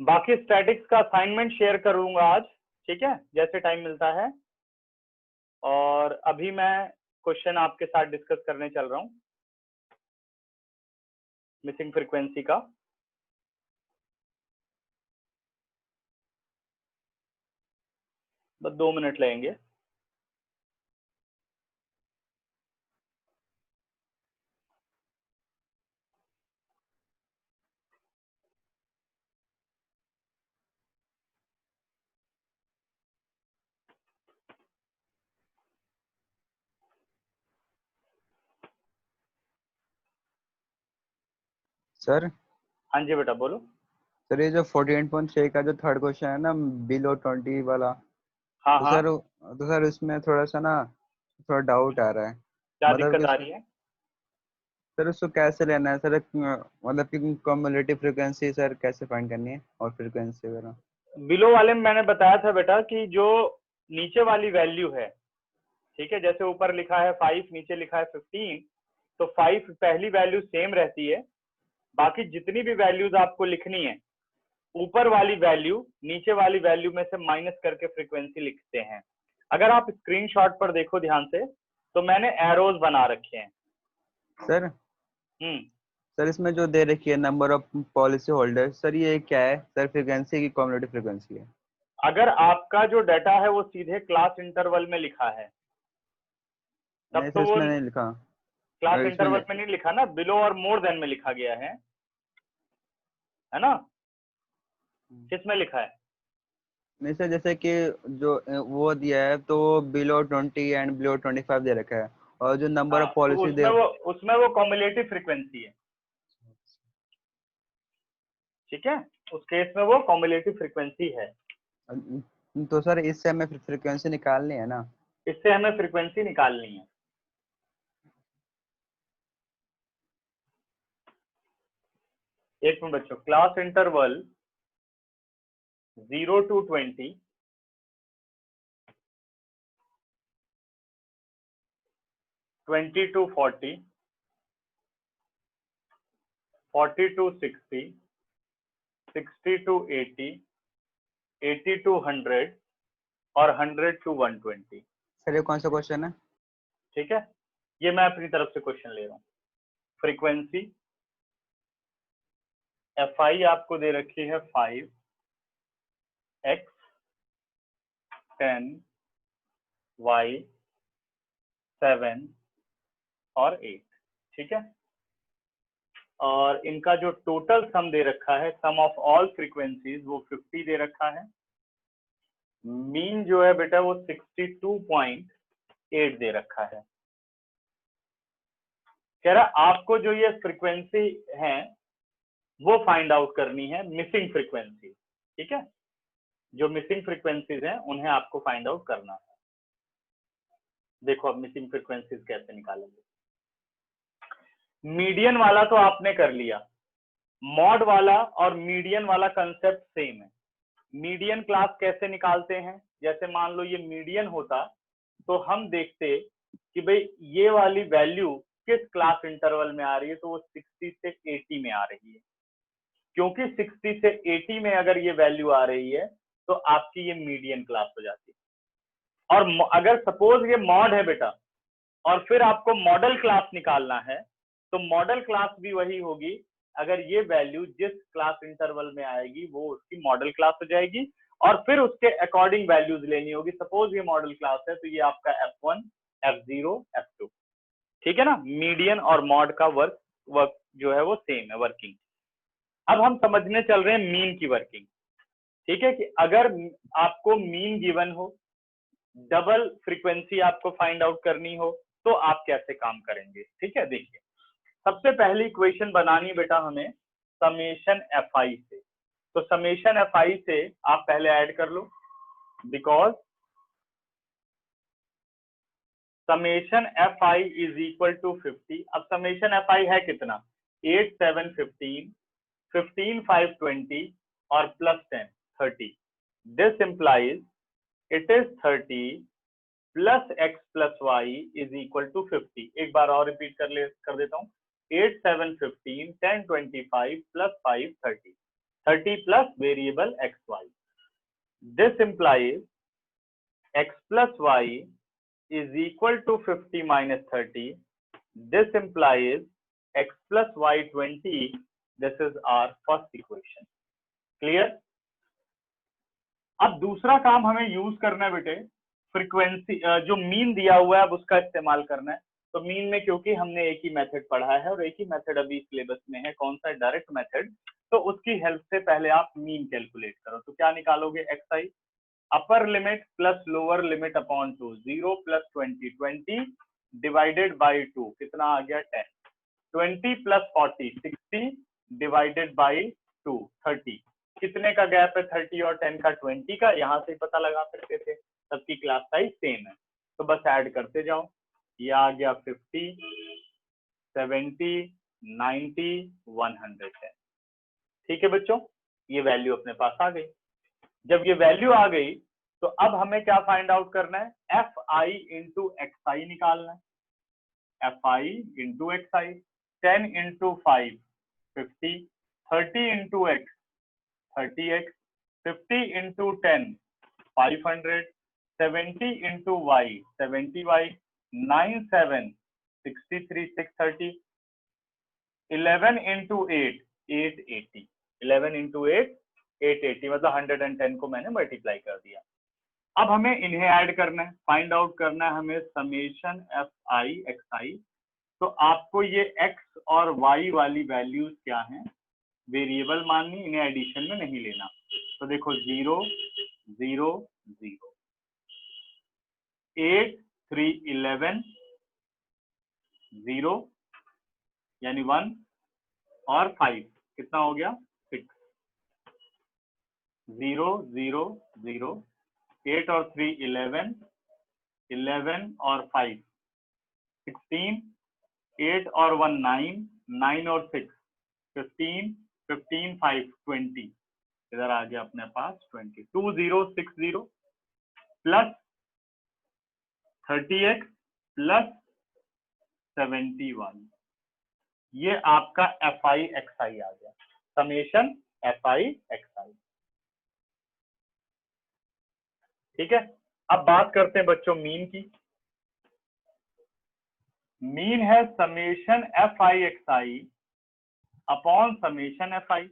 बाकी स्टैटिक्स का assignment share करूंगा आज, ठीक है, जैसे टाइम मिलता है। और अभी मैं क्वेश्चन आपके साथ डिस्कस करने चल रहा हूं मिसिंग फ्रीक्वेंसी का। बस 2 मिनट लगेंगे। सर हाँ जी बेटा बोलो। सर ये जो 48.6 का जो थर्ड क्वेश्चन है ना, बिलो 20 वाला, हाँ तो हाँ, सर उसमें थोड़ा सा ना थोड़ा डाउट आ रहा है। क्या मतलब दिक्कत कि आ रही है? सर उसको कैसे लेना है सर, मतलब कि कम्युलेटिव फ्रिक्वेंसी सर कैसे फाइंड करनी है और फ्रिक्वेंसी वगैरह। बिलो वाले में मैंने बताया था बेटा कि जो नीचे वाली वैल्यू है, ठीक है, जैसे ऊपर लिखा है 5, नीचे लिखा है 15, तो 5 पहली वैल्यू सेम रहती है। बाकी जितनी भी वैल्यूज आपको लिखनी है, ऊपर वाली वैल्यू नीचे वाली वैल्यू में से माइनस करके फ्रीक्वेंसी लिखते हैं। अगर आप स्क्रीनशॉट पर देखो ध्यान से, तो मैंने एरोज बना रखे हैं। सर हम्म सर इसमें जो दे रखी है number of policy holder, sir ये क्या है सर, फ्रिक्वेंसी की कम्युलेटिव फ्रिक्वेंसी है? अगर आपका जो डाटा है वो सीधे क्लास इंटरवल में लिखा है, नहीं तब सर तो वो इसमें नहीं लिखा। क्लास इसमें इंटरवल में नहीं लिखा ना, बिलो और मोर देन में लिखा गया है ना? किस में लिखा है? नहीं सर, जैसे कि जो वो दिया है तो बिलो 20 एंड बिलो 25 दे रखा है, और जो नंबर हाँ, ऑफ तो पॉलिसी दे। उसमें वो कॉम्युलेटिव फ्रीक्वेंसी है, ठीक है। उस केस में वो कॉम्युलेटिव फ्रीक्वेंसी है। तो सर इससे हमें फ्रीक्वेंसी निकालनी है ना? इससे हमें फ्रीक्वेंसी निकालनी है। एक मिनट बच्चों, class interval 0 to 20, 20 to 40, 40 to 60, 60 to 80, 80 to 100 और 100 to 120, सर ये कौन सा क्वेश्चन है? ठीक है। ये मैं अपनी तरफ से क्वेश्चन ले रहा हूँ। फ्रीक्वेंसी FI आपको दे रखी है 5, X, 10, Y, 7 और 8, ठीक है। और इनका जो टोटल सम दे रखा है, सम ऑफ ऑल फ्रीक्वेंसीज, वो 50 दे रखा है। मीन जो है बेटा वो 62.8 दे रखा है। कह रहा आपको जो ये फ्रीक्वेंसी है वो फाइंड आउट करनी है, मिसिंग फ्रीक्वेंसी, ठीक है। जो मिसिंग फ्रीक्वेंसीज हैं उन्हें आपको फाइंड आउट करना है। देखो अब मिसिंग फ्रीक्वेंसीज कैसे निकालेंगे। मीडियन वाला तो आपने कर लिया, मॉड वाला और मीडियन वाला कंसेप्ट सेम है। मीडियन क्लास कैसे निकालते हैं? जैसे मान लो ये मीडियन होता तो हम देखते कि भाई ये वाली वैल्यू किस क्लास इंटरवल में आ रही है, तो वो 60 से 80 में आ रही है। क्योंकि 60 से 80 में अगर ये वैल्यू आ रही है तो आपकी ये मीडियन क्लास हो जाती है। और अगर सपोज ये मॉड है बेटा और फिर आपको मॉडल क्लास निकालना है, तो मॉडल क्लास भी वही होगी। अगर ये वैल्यू जिस क्लास इंटरवल में आएगी वो उसकी मॉडल क्लास हो जाएगी, और फिर उसके अकॉर्डिंग वैल्यूज लेनी होगी। सपोज ये मॉडल क्लास है तो ये आपका F1, F0, F2, ठीक है ना। मीडियन और मॉड का वर्क जो है वो सेम है, वर्किंग। अब हम समझने चल रहे हैं मीन की वर्किंग, ठीक है। कि अगर आपको मीन गिवन हो, डबल फ्रीक्वेंसी आपको फाइंड आउट करनी हो, तो आप कैसे काम करेंगे, ठीक है। देखिए, सबसे पहली इक्वेशन बनानी बेटा हमें समेशन FI से। तो समेशन FI से आप पहले ऐड कर लो, because summation FI is equal to 50। अब समेशन FI है कितना? 8, 7, 15, 15, 5, 20 और plus 10, 30। This implies it is 30 plus x plus Y is equal to 50। एक बार और रिपीट कर देता हूँ। 8, 7, 15, 10, 25 plus 5, 30। 30 plus variable xy. This implies x plus y is equal to 50 minus 30. This implies x plus y 20. This is our first equation. Clear? अब दूसरा काम हमें use करना है बेटे, फ्रीक्वेंसी जो मीन दिया हुआ है अब उसका इस्तेमाल करना है। तो मीन में क्योंकि हमने एक ही मेथड पढ़ा है और एक ही मेथड अभी सिलेबस में है, कौन सा डायरेक्ट मेथड, तो उसकी हेल्प से पहले आप मीन कैलकुलेट करो। तो क्या निकालोगे, xi upper limit plus lower limit upon 2, 0 plus 20, 20 divided by 2 कितना आ गया 10, 20 प्लस 40 60 डिवाइडेड बाई 2 30, कितने का गैप है 30 और 10 का, 20 का। यहाँ से पता लगा सकते थे, सबकी क्लास साइज सेम है, तो बस ऐड करते जाओ। ये आ गया 50 70 90 110। ठीक है बच्चों, ये वैल्यू अपने पास आ गई। जब ये वैल्यू आ गई तो अब हमें क्या फाइंड आउट करना है, fi इंटू xi निकालना है। fi into xi, 10 into 5 50, 30 into x 30x, 50 into 10 500, 70 into y 70y, 9 7 63 630, 11 into 8 880, 11 into 8 880, मतलब 110 को मैंने मल्टीप्लाई कर दिया। अब हमें इन्हें ऐड करना है, फाइंड आउट करना है हमें समेशन fi xi। तो आपको ये x और y वाली वैल्यूज क्या हैं, वेरिएबल माननी, इन्हें एडिशन में नहीं लेना। तो देखो 0 0 0, 8 3 11 0 यानी 1 और 5 कितना हो गया 6, 0 0 0, 8 और 3 11, 11 और 5 16, 8 और 1 9, 9 और 6 15, 15 5 20, इधर आ गया अपने पास 20, 2060 प्लस 30x प्लस 71, ये आपका fi xi आ गया, समेशन fi xi। ठीक है, अब बात करते हैं बच्चों मीन की। मीन है summation fi xi upon summation fi।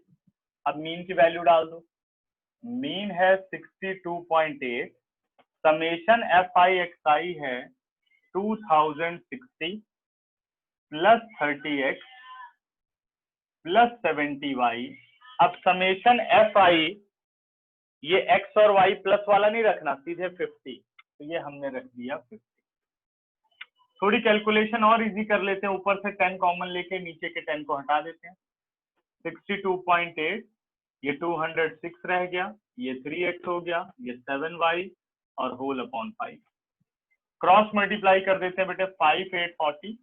अब मीन की वैल्यू डाल दो, मीन है 62.8, समेशन fi xi है 2060 प्लस 30x प्लस 70y। अब समेशन fi, ये x और y प्लस वाला नहीं रखना, सीधे 50, तो ये हमने रख दिया 50। थोड़ी कैलकुलेशन और इजी कर लेते हैं, ऊपर से 10 कॉमन लेके नीचे के 10 को हटा देते हैं। 62.8, ये 206 रह गया, ये 3x हो गया, ये 7y और होल अपॉन 5। क्रॉस मल्टीप्लाई कर देते हैं बेटे, 5 8 40,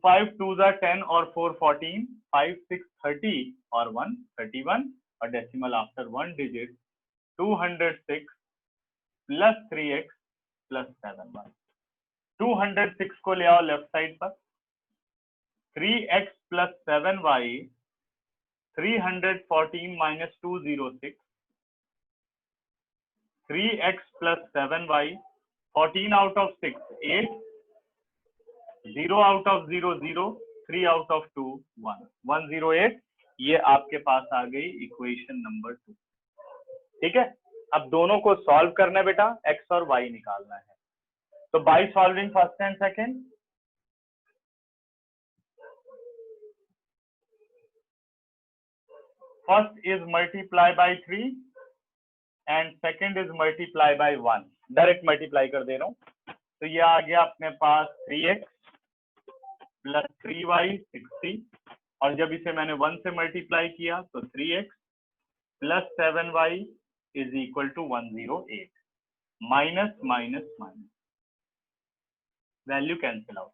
5 2 10 और 4 14, 5 6 30 और 1 31, और decimal after 1 digit 206 plus 3x plus 7y। 206 को ले आओ लेफ्ट साइड पर, 3x plus 7y, 314 minus 206, 3x plus 7y, 14 out of 6 8, 0 out of 0 0, 3 out of 2 1, 108। ये आपके पास आ गई इक्वेशन नंबर 2। ठीक है, अब दोनों को सॉल्व करना है बेटा, x और y निकालना है। तो by solving first and second, first is multiply by 3 and second is multiply by 1। Direct multiply कर दे रहा हूं, तो ये आ गया अपने पास 3x प्लस 3y 60, और जब इसे मैंने 1 से मल्टीप्लाई किया तो 3x plus 7y is equal to 108, minus minus minus, value cancel out,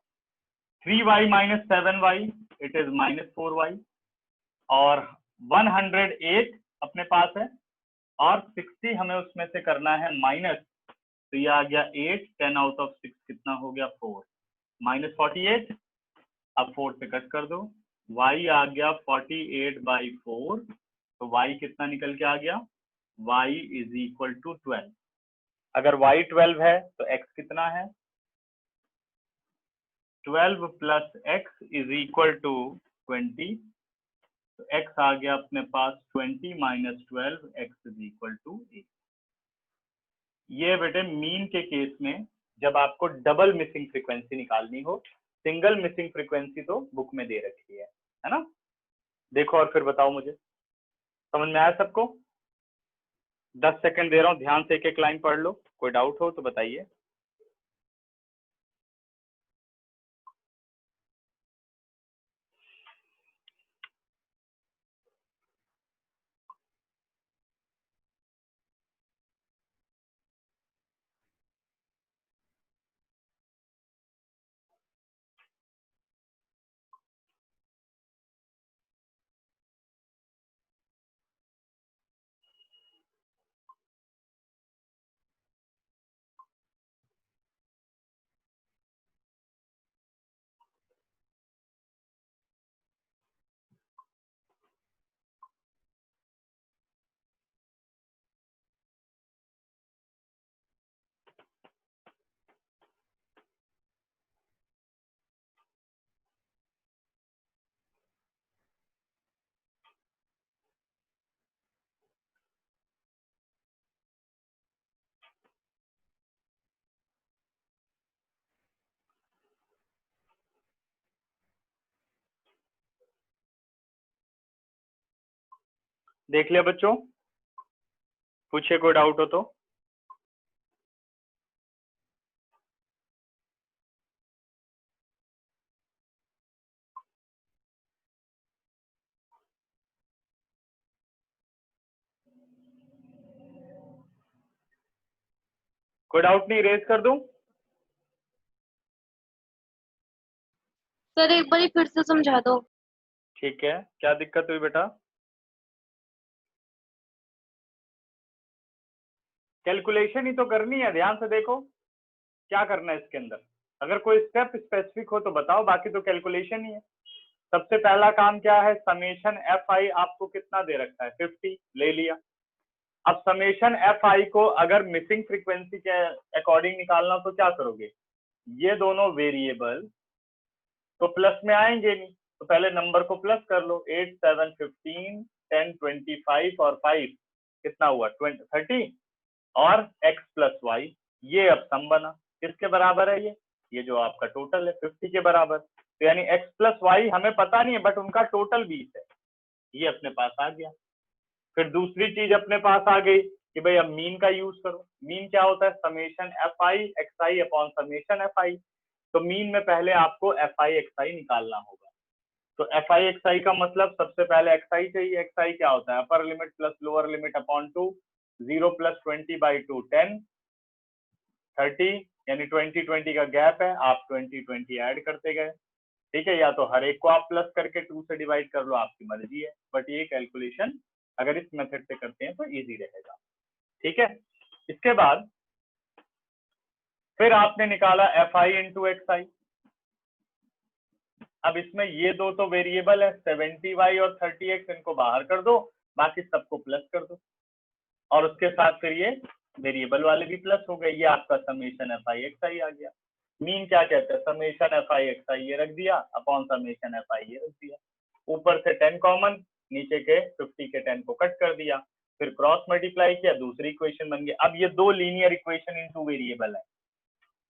3y minus 7y it is minus 4y, और 108 अपने पास है, और 60 हमें उसमें से करना है माइनस, तो ये आ गया 8, 10 आउट ऑफ 6 कितना हो गया 4, माइनस 48। अब 4 से कट कर दो, y आ गया 48/4 तो y कितना निकल के आ गया, y इज इक्वल टू 12। अगर y 12 है तो x कितना है, 12 plus x is equal to 20। तो x आ गया अपने पास 20 minus 12, x is equal to 8। ये बेटे मीन के केस में जब आपको डबल मिसिंग फ्रीक्वेंसी निकालनी हो, सिंगल मिसिंग फ्रीक्वेंसी तो बुक में दे रखी है ना। देखो और फिर बताओ मुझे, समझ में आया सबको? 10 सेकंड दे रहा हूँ, ध्यान से एक एक लाइन पढ़ लो, कोई डाउट हो तो बताइए। देख लिया बच्चों? पूछिए कोई डाउट हो तो। कोई डाउट नहीं, रेज कर दूं? सर एक बार फिर से समझा दो। ठीक है, क्या दिक्कत हुई बेटा? कैलकुलेशन ही तो करनी है, ध्यान से देखो क्या करना है इसके अंदर। अगर कोई स्टेप स्पेसिफिक हो तो बताओ, बाकी तो कैलकुलेशन ही है। सबसे पहला काम क्या है, समेशन एफ आई आपको कितना दे रखा है, 50 ले लिया। अब समेशन एफ आई को अगर मिसिंग फ्रीक्वेंसी के अकॉर्डिंग निकालना तो क्या करोगे, ये दोनों वेरिएबल तो प्लस में आएंगे नहीं, तो पहले नंबर को प्लस कर लो। 8 7 15 10 25 और 5 कितना हुआ, 30 और x प्लस वाई, ये अब सम बना। किसके बराबर है ये जो आपका टोटल है 50 के बराबर। तो यानी x प्लस वाई हमें पता नहीं है, बट उनका टोटल 20 है, ये अपने पास आ गया। फिर दूसरी चीज अपने पास आ गई कि भाई अब मीन का यूज करो। मीन क्या होता है, summation F I x I upon summation F I. तो मीन में पहले आपको एफ आई एक्स आई निकालना होगा। तो एफ आई एक्स आई का मतलब सबसे पहले एक्स आई चाहिए। एक्स आई क्या होता है, upper limit plus lower limit upon 2, 0 plus 20/2 10, 30 यानी 20 का गैप है, आप 20 ऐड करते गए। ठीक है, या तो हर एक को आप प्लस करके 2 से डिवाइड कर लो, आपकी मर्जी है, बट ये कैलकुलेशन अगर इस मेथड से करते हैं तो इजी रहेगा। ठीक है, इसके बाद फिर आपने निकाला एफ आई इंटू एक्स आई। अब इसमें ये दो तो वेरिएबल है 70y और 30x, इनको बाहर कर दो, बाकी सबको प्लस कर दो, और उसके साथ फिर ये वेरिएबल वाले भी प्लस हो गए। ये आपका समेशन एफ आई एक्स आई आ गया। मीन क्या कहते हैं, समेशन एफ आई एक्स आई ये रख दिया अपॉन समेशन एफ आई ये रख दिया। ऊपर से 10 कॉमन, नीचे के 50 के 10 को कट कर दिया, फिर क्रॉस मल्टीप्लाई किया, दूसरी इक्वेशन बन गई। अब ये दो लीनियर इक्वेशन इनटू वेरिएबल है,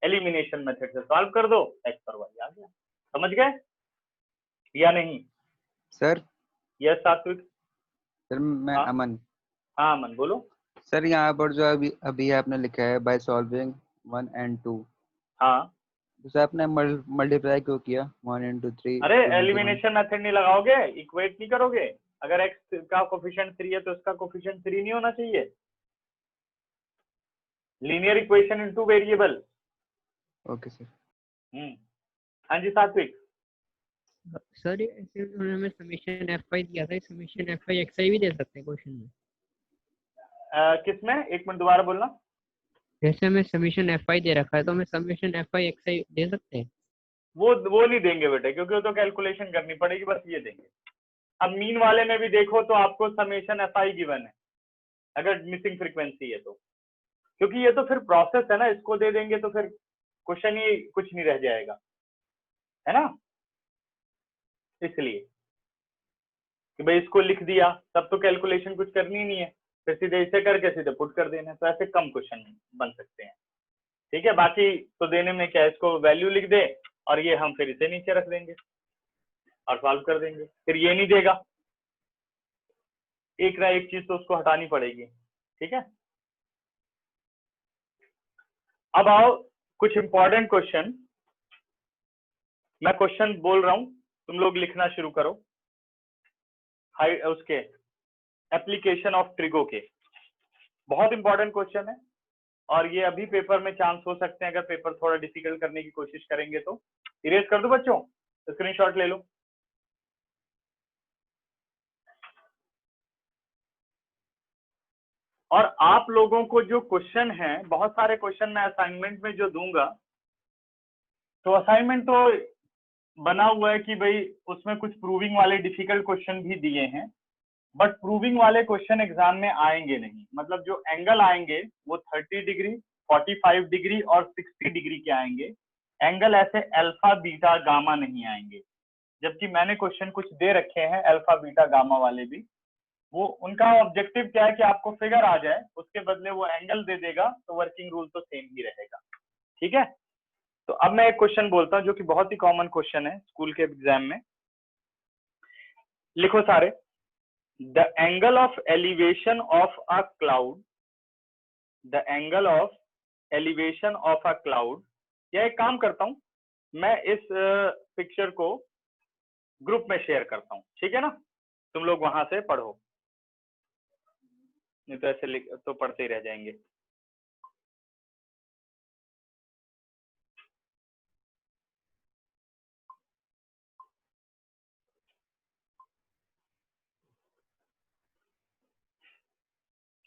एलिमिनेशन मेथड से सॉल्व कर दो, एक्स पर वाई आ गया। समझ गए या नहीं? सर यस सात्विक। सर मैं हाँ अमन। हाँ अमन बोलो। सर यहाँ पर जो अभी अभी आपने लिखा है बाय सॉल्विंग 1 and 2, हाँ, तो सर आपने मल्टीप्लाई क्यों किया 1 into 3 अरे 2 into 1? एलिमिनेशन मेथड नहीं लगाओगे, इक्वेट नहीं करोगे। अगर एक्स का कोफिशिएंट 3 है तो इसका कोफिशिएंट 3 नहीं होना चाहिए। Linear equation into variable. Okay sir. हाँ जी सात्विक। सर ये ऐसे उन्होंने हमें समेशन एफ आई दिया था, समेशन एफ आई एक्स आई भी दे सकते हैं क्वेश्चन में? किसमें, एक मिनट दोबारा बोलना। जैसे हमें समेशन एफ आई दे रखा है तो हमें समेशन एफ आई एक्स आई दे सकते हैं? वो नहीं देंगे बेटे, क्योंकि वो तो कैलकुलेशन करनी पड़ेगी, बस ये देंगे। अब मीन वाले में भी देखो तो आपको समेशन एफ आई गिवन है अगर मिसिंग फ्रीक्वेंसी है तो, क्योंकि ये तो फिर प्रोसेस है ना, इसको दे देंगे तो फिर क्वेश्चन ही कुछ नहीं रह जाएगा, है ना। इसलिए कि भाई इसको लिख दिया तब तो कैलकुलेशन कुछ करनी ही नहीं है, फिर सीधे इसे करके सीधे पुट कर देना, तो ऐसे कम क्वेश्चन बन सकते हैं। ठीक है, बाकी तो देने में क्या है, इसको वैल्यू लिख दे और ये हम फिर इसे नीचे रख देंगे और सॉल्व कर देंगे। फिर ये नहीं देगा, एक ना एक चीज तो उसको हटानी पड़ेगी। ठीक है, अब आओ कुछ इंपॉर्टेंट क्वेश्चन, मैं क्वेश्चन बोल रहा हूं, तुम लोग लिखना शुरू करो। हाई उसके एप्लीकेशन ऑफ ट्रिगो के, बहुत इंपॉर्टेंट क्वेश्चन है और ये अभी पेपर में चांस हो सकते हैं, अगर पेपर थोड़ा डिफिकल्ट करने की कोशिश करेंगे तो। इरेज कर दो बच्चों, स्क्रीनशॉट ले लो। और आप लोगों को जो क्वेश्चन है, बहुत सारे क्वेश्चन मैं असाइनमेंट में जो दूंगा, तो असाइनमेंट तो बना हुआ है कि भाई उसमें कुछ प्रूविंग वाले डिफिकल्ट क्वेश्चन भी दिए हैं, बट प्रूविंग वाले क्वेश्चन एग्जाम में आएंगे नहीं। मतलब जो एंगल आएंगे वो 30 डिग्री, 45 डिग्री और 60 डिग्री के आएंगे। एंगल ऐसे अल्फा बीटा गामा नहीं आएंगे, जबकि मैंने क्वेश्चन कुछ दे रखे हैं अल्फा बीटा गामा वाले भी। वो उनका ऑब्जेक्टिव क्या है कि आपको फिगर आ जाए, उसके बदले वो एंगल दे देगा, तो वर्किंग रूल तो सेम ही रहेगा। ठीक है, तो अब मैं एक क्वेश्चन बोलता हूँ जो कि बहुत ही कॉमन क्वेश्चन है स्कूल के एग्जाम में। लिखो सारे, the angle of elevation of a cloud, the angle of elevation of a cloud. या एक काम करता हूं, मैं इस पिक्चर को ग्रुप में शेयर करता हूं, ठीक है ना, तुम लोग वहां से पढ़ो, नहीं तो ऐसे तो पढ़ते ही रह जाएंगे।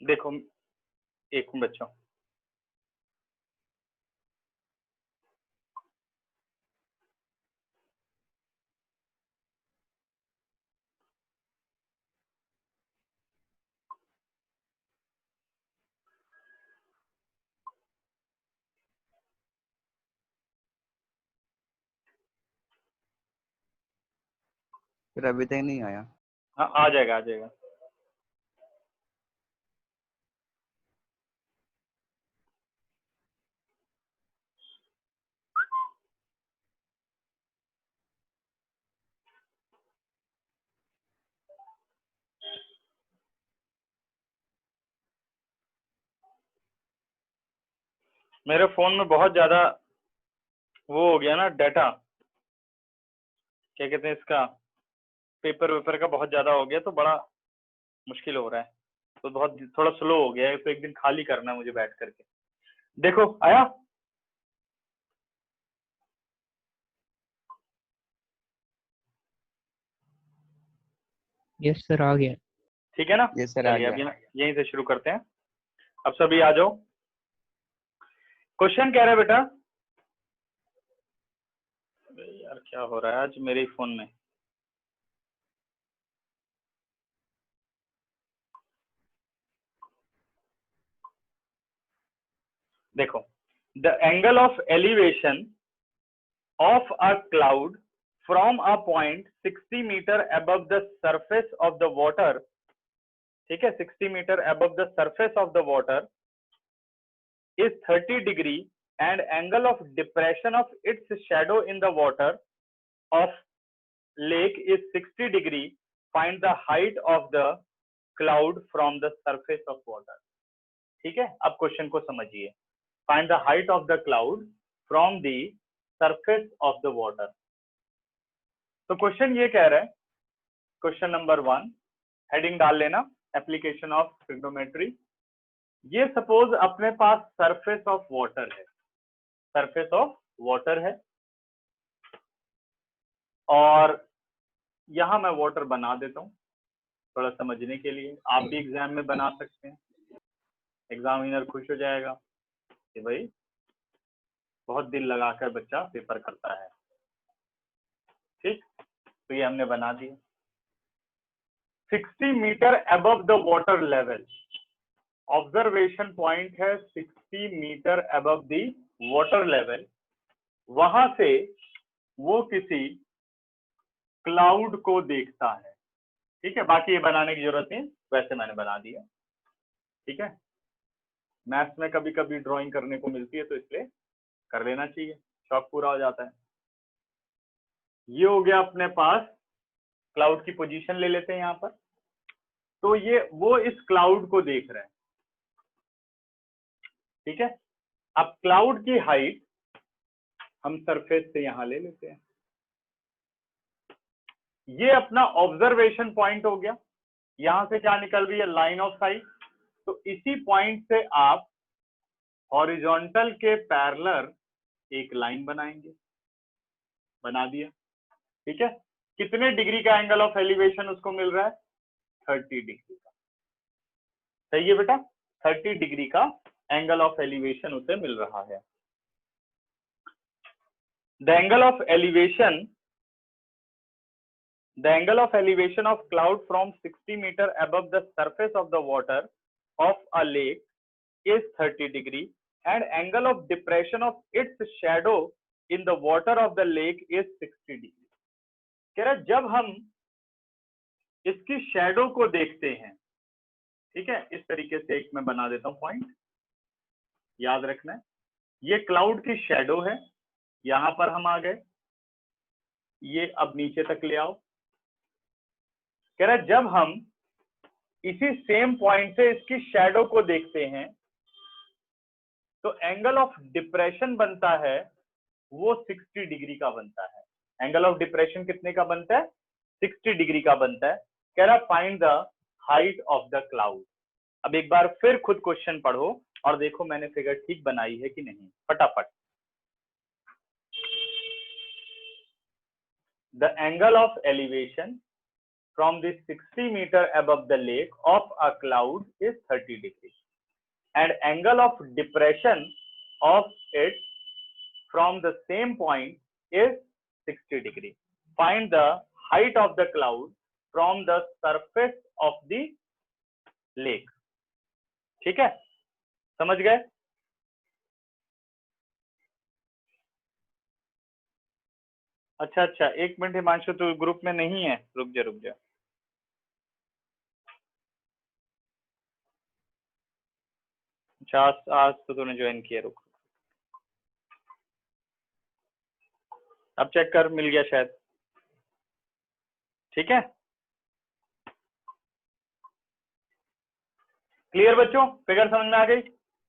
देखो एक मिनट बच्चों, फिर अभी तक नहीं आया। हाँ आ जाएगा आ जाएगा। मेरे फोन में बहुत ज्यादा वो हो गया ना डाटा, क्या कहते हैं इसका, पेपर वेपर का बहुत ज्यादा हो गया, तो बड़ा मुश्किल हो रहा है, तो बहुत थोड़ा स्लो हो गया है, तो एक दिन खाली करना है मुझे बैठ करके। देखो आया, यस सर आ गया। ठीक है ना। ये सर आ चलिए अब गया। यहीं से शुरू करते हैं। अब सभी आ जाओ। क्वेश्चन कह रहा है बेटा, यार क्या हो रहा है आज मेरे फोन में, देखो, the angle of elevation of a cloud from a point 60 meter above the surface of the water, ठीक है, 60 meter above the surface of the water is 30 degree and angle of depression of its shadow in the water of lake is 60 degree. Find the height of the cloud from the surface of water. ठीक है, अब question को समझिए। Find the height of the cloud from the surface of the water. तो question ये कह रहा है, क्वेश्चन नंबर 1, हेडिंग डाल लेना, एप्लीकेशन ऑफ ट्रिग्नोमेट्री। ये सपोज अपने पास सरफेस ऑफ वाटर है, सरफेस ऑफ वाटर है, और यहां मैं वाटर बना देता हूं थोड़ा समझने के लिए, आप भी एग्जाम में बना सकते हैं, एग्जामिनर खुश हो जाएगा कि भाई बहुत दिल लगाकर बच्चा पेपर करता है। ठीक, तो ये हमने बना दिया। 60 metre above the water level, observation point है 60 metre above the water level, वहां से वो किसी क्लाउड को देखता है। ठीक है, बाकी ये बनाने की जरूरत नहीं, वैसे मैंने बना दिया। ठीक है, मैथ्स में कभी कभी ड्राइंग करने को मिलती है तो इसलिए कर लेना चाहिए, शौक पूरा हो जाता है। ये हो गया अपने पास, क्लाउड की पोजीशन ले लेते हैं यहाँ पर। तो ये वो इस क्लाउड को देख रहे हैं। ठीक है, अब क्लाउड की हाइट हम सरफेस से यहां ले लेते हैं। ये अपना ऑब्जर्वेशन पॉइंट हो गया। यहां से क्या निकल रही है, लाइन ऑफ साइट। तो इसी पॉइंट से आप हॉरिजॉन्टल के पैरेलल एक लाइन बनाएंगे, बना दिया। ठीक है, कितने डिग्री का एंगल ऑफ एलिवेशन उसको मिल रहा है, 30 डिग्री का। सही है बेटा, 30 डिग्री का एंगल ऑफ एलिवेशन उसे मिल रहा है। The angle of elevation of cloud from 60 meter above the surface of the water of a lake is 30 degree and angle of depression of its shadow in the water of the lake is 60 degree। कह रहा जब हम इसकी shadow को देखते हैं, ठीक है, इस तरीके से एक मैं बना देता हूं पॉइंट, याद रखना है, ये क्लाउड की शैडो है, यहां पर हम आ गए, ये अब नीचे तक ले आओ। कह रहा जब हम इसी सेम पॉइंट से इसकी शैडो को देखते हैं तो एंगल ऑफ डिप्रेशन बनता है वो 60 डिग्री का बनता है। एंगल ऑफ डिप्रेशन कितने का बनता है, 60 डिग्री का बनता है। कह रहा find the height of the cloud. अब एक बार फिर खुद क्वेश्चन पढ़ो और देखो मैंने फिगर ठीक बनाई है कि नहीं, फटाफट। The angle of elevation from the 60 meter above the lake of a cloud is 30 degree and angle of depression of it from the same point is 60 degree. Find the height of the cloud from the surface of the lake. ठीक है, समझ गए? अच्छा, एक minute Himanshu, तो group में नहीं है, रुक जा। आज तो तूने ज्वाइन किया, रुक, अब चेक कर, मिल गया शायद। ठीक है, क्लियर बच्चों, फिगर समझ में आ गई।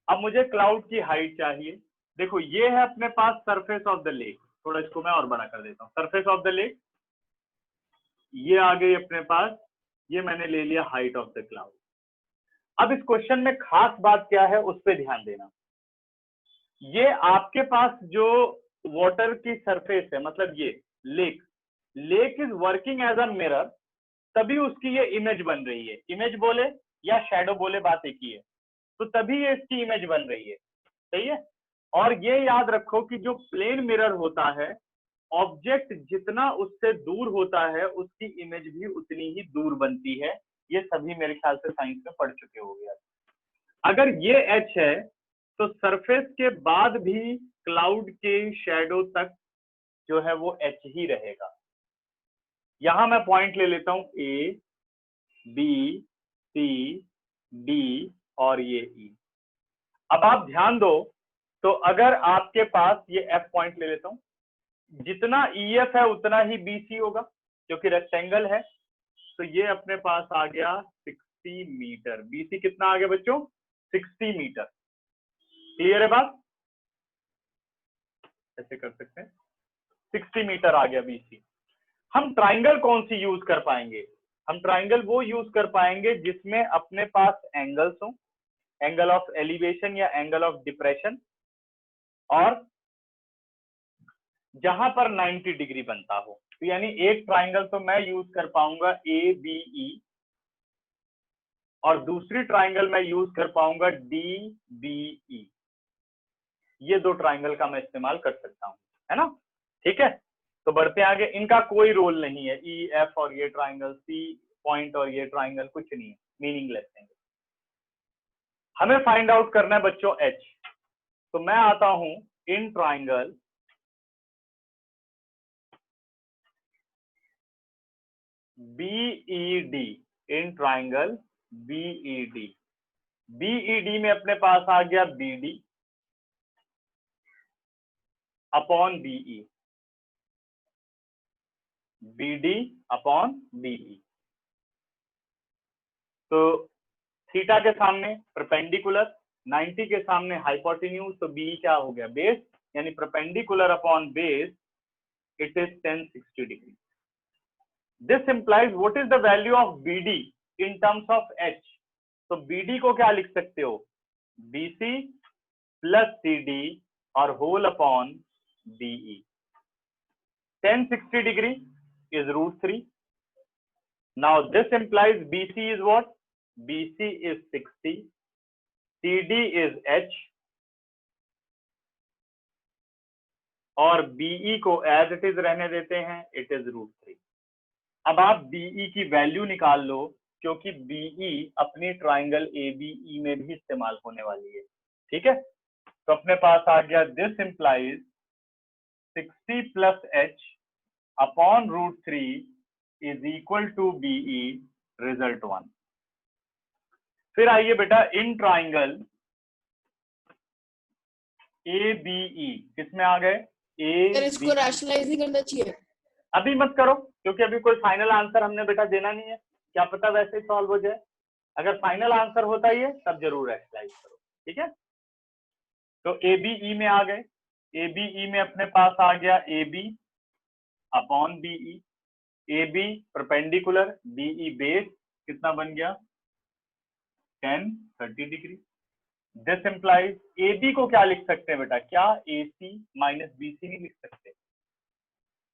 अब मुझे क्लाउड की हाइट चाहिए। देखो ये है अपने पास सरफेस ऑफ द लेक, थोड़ा इसको मैं और बड़ा कर देता हूँ। सरफेस ऑफ द लेक ये आ गई अपने पास, ये मैंने ले लिया हाइट ऑफ द क्लाउड। अब इस क्वेश्चन में खास बात क्या है उस पर ध्यान देना। ये आपके पास जो वाटर की सरफेस है, मतलब ये lake is working as a mirror, तभी उसकी ये इमेज बन रही है। इमेज बोले या शैडो बोले, बात एक ही है, तो तभी ये इसकी इमेज बन रही है। सही है, और ये याद रखो कि जो प्लेन मिरर होता है, ऑब्जेक्ट जितना उससे दूर होता है उसकी इमेज भी उतनी ही दूर बनती है। ये सभी मेरे ख्याल से साइंस में पढ़ चुके हो गए। अगर ये एच है तो सरफेस के बाद भी क्लाउड के शैडो तक जो है वो एच ही रहेगा। यहां मैं पॉइंट ले लेता हूं ए, बी, सी, डी और ये ई। अब आप ध्यान दो, तो अगर आपके पास ये एफ पॉइंट ले लेता हूं, जितना ई एफ है उतना ही बी सी होगा क्योंकि रेक्टेंगल है। तो ये अपने पास आ गया 60 मीटर। बी सी कितना आ गया बच्चों, 60 मीटर। क्लियर है बात, ऐसे कर सकते हैं, 60 मीटर आ गया बीसी। हम ट्राइंगल कौन सी यूज कर पाएंगे, हम ट्राइंगल वो यूज कर पाएंगे जिसमें अपने पास एंगल्स हो, एंगल ऑफ एलिवेशन या एंगल ऑफ डिप्रेशन, और जहां पर 90 डिग्री बनता हो। तो यानी एक ट्राइंगल तो मैं यूज कर पाऊंगा ए बी ई, और दूसरी ट्राइंगल मैं यूज कर पाऊंगा डी बी ई। ये दो ट्राइंगल का मैं इस्तेमाल कर सकता हूं, है ना। ठीक है, तो बढ़ते आगे। इनका कोई रोल नहीं है, ई एफ और ये ट्राइंगल सी पॉइंट और ये ट्राइंगल कुछ नहीं है, मीनिंगलेस है। हमें फाइंड आउट करना है बच्चों एच। तो मैं आता हूं in triangle BED, in triangle BED, BED में अपने पास आ गया BD upon BE, BD upon BE. तो थीटा के सामने परपेंडिकुलर, 90 के सामने हाइपोटेन्यूज, तो बी क्या हो गया बेस, यानी perpendicular upon base it is 1060 degree. This implies what is the value of BD in terms of H. तो बीडी को क्या लिख सकते हो, बीसी प्लस सीडी और whole upon BE. 1060 degree is √3. Now this implies BC is what? BC is 60, CD is H और BE को as it is रहने देते हैं, इट इज √3। अब आप BE की वैल्यू निकाल लो, क्योंकि BE अपनी ट्राइंगल ABE में भी इस्तेमाल होने वाली है, ठीक है। तो अपने पास आ गया this implies 60 plus H upon √3 is equal to BE, result 1। फिर आइए बेटा इन ट्राइंगल ABE, किसमें आ गए, सर इसको रैशनलाइज नहीं करना चाहिए? अभी मत करो, क्योंकि अभी कोई फाइनल आंसर हमने बेटा देना नहीं है, क्या पता वैसे ही सॉल्व हो जाए। अगर फाइनल आंसर होता ही है तब जरूर रैशनलाइज करो, ठीक है। तो ABE में आ गए, ABE में अपने पास आ गया AB upon BE, AB perpendicular, BE base, कितना बन गया 1030 डिग्री। दिस इंप्लाइज AB को क्या लिख सकते हैं बेटा, क्या AC माइनस BC नहीं लिख सकते,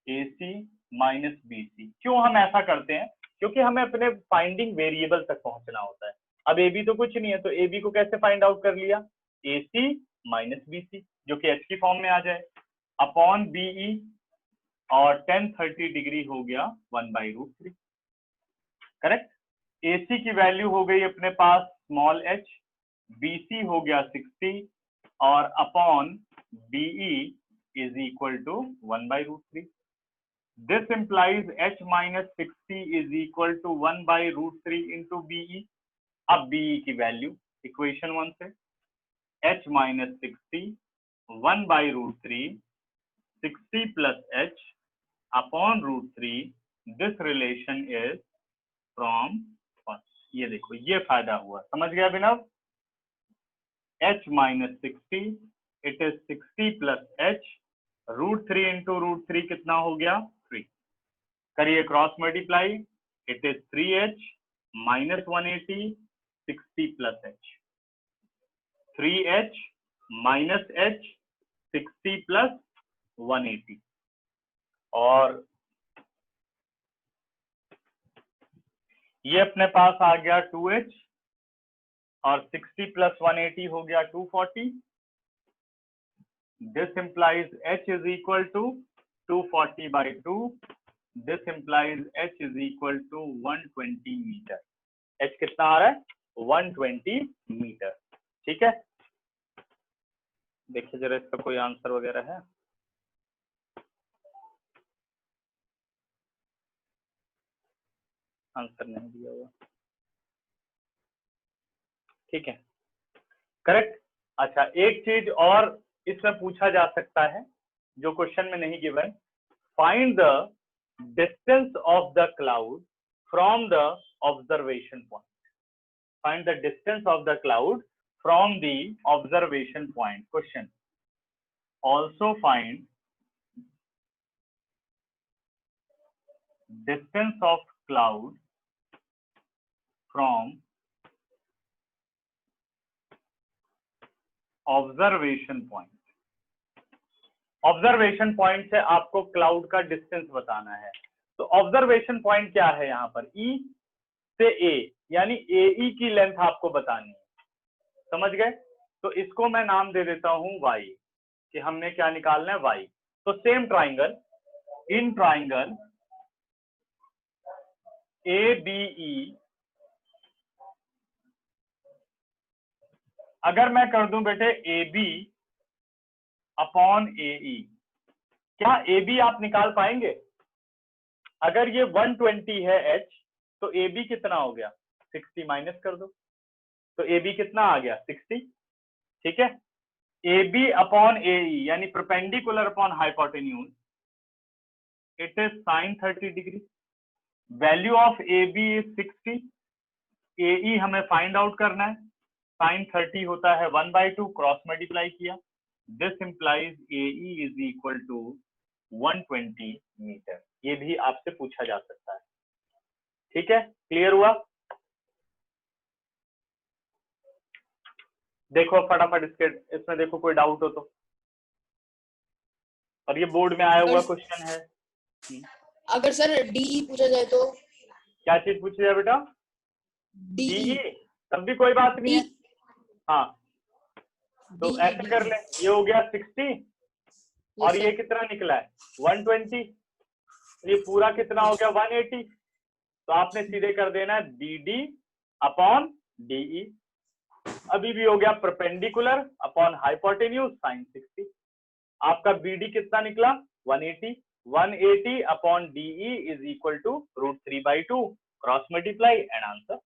AC माइनस BC। क्यों हम ऐसा करते हैं, क्योंकि हमें अपने फाइंडिंग वेरिएबल तक पहुंचना होता है। अब AB तो कुछ नहीं है, तो AB को कैसे फाइंड आउट कर लिया, AC माइनस BC, जो कि H की फॉर्म में आ जाए, अपॉन BE और 1030 डिग्री हो गया 1/√3, करेक्ट। AC की वैल्यू हो गई अपने पास स्मॉल h, BC हो गया 60 और upon BE is equal to 1/√3। This implies H minus 60 is equal to 1/√3 into BE। अब BE की वैल्यू इक्वेशन 1 से, H minus 60 1/√3, 60 plus H upon √3, this relation is from, ये देखो ये फायदा हुआ, समझ गया Abhinav. H minus 60 it is 60 plus H, √3 into √3 कितना हो गया 3, करिए cross multiply, it is 3H minus 180, 60 plus H, 3H minus H, 60 plus 180, और ये अपने पास आ गया 2H और 60 प्लस 180 हो गया 240। This implies H is equal to 240/2, this implies H is equal to 120 metre. H कितना आ रहा है 120 मीटर, ठीक है। देखिए जरा इसका कोई आंसर वगैरह है, आंसर नहीं दिया हुआ, ठीक है, करेक्ट। अच्छा एक चीज और इसमें पूछा जा सकता है जो क्वेश्चन में नहीं given, find the distance of the cloud from the observation point, find the distance of the cloud from the observation point. Question also find distance of cloud from observation point. Observation point से आपको cloud का distance बताना है, तो observation point क्या है यहाँ पर, E से A, यानी AE की लेंथ आपको बतानी है, समझ गए। तो इसको मैं नाम दे देता हूं Y, कि हमने क्या निकालना है Y। तो same triangle, in triangle ABE, अगर मैं कर दूं बेटे AB अपॉन AE, क्या AB आप निकाल पाएंगे? अगर ये 120 है H तो AB कितना हो गया? 60 माइनस कर दो तो AB कितना आ गया? 60। ठीक है, AB अपॉन AE यानी perpendicular upon hypotenuse, it is sin 30 degree. Value of AB is 60, AE हमें फाइंड आउट करना है, sin 30 होता है 1/2, क्रॉस मल्टीप्लाई किया, this implies AE is equal to 120 metre. ये भी आपसे पूछा जा सकता है। ठीक है, क्लियर हुआ? देखो फटाफट इसमें देखो कोई डाउट हो तो, और ये बोर्ड में आया हुआ क्वेश्चन है। अगर सर डीई पूछा जाए तो? क्या चीज पूछी जाए बेटा? डीई, तब भी कोई बात नहीं है। हाँ, तो ऐसे कर ले, ये हो गया 60 और ये कितना निकला है 120, ये पूरा कितना हो गया 180। तो आपने सीधे कर देना है BD अपॉन DE। अभी भी हो गया परपेंडिकुलर अपॉन हाइपोटेन्यूज sin 60। आपका BD कितना निकला 180, 180 upon DE is equal to √3/2, cross multiply and answer.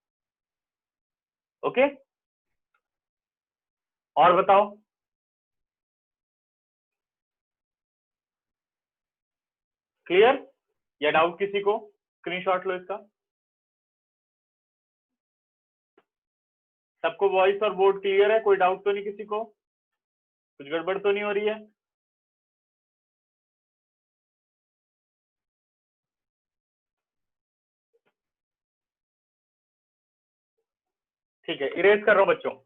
Okay, और बताओ। क्लियर या डाउट किसी को? स्क्रीनशॉट लो इसका। सबको वॉइस और बोर्ड क्लियर है? कोई डाउट तो नहीं किसी को? कुछ गड़बड़ तो नहीं हो रही है? ठीक है, इरेज कर रहा हूं बच्चों।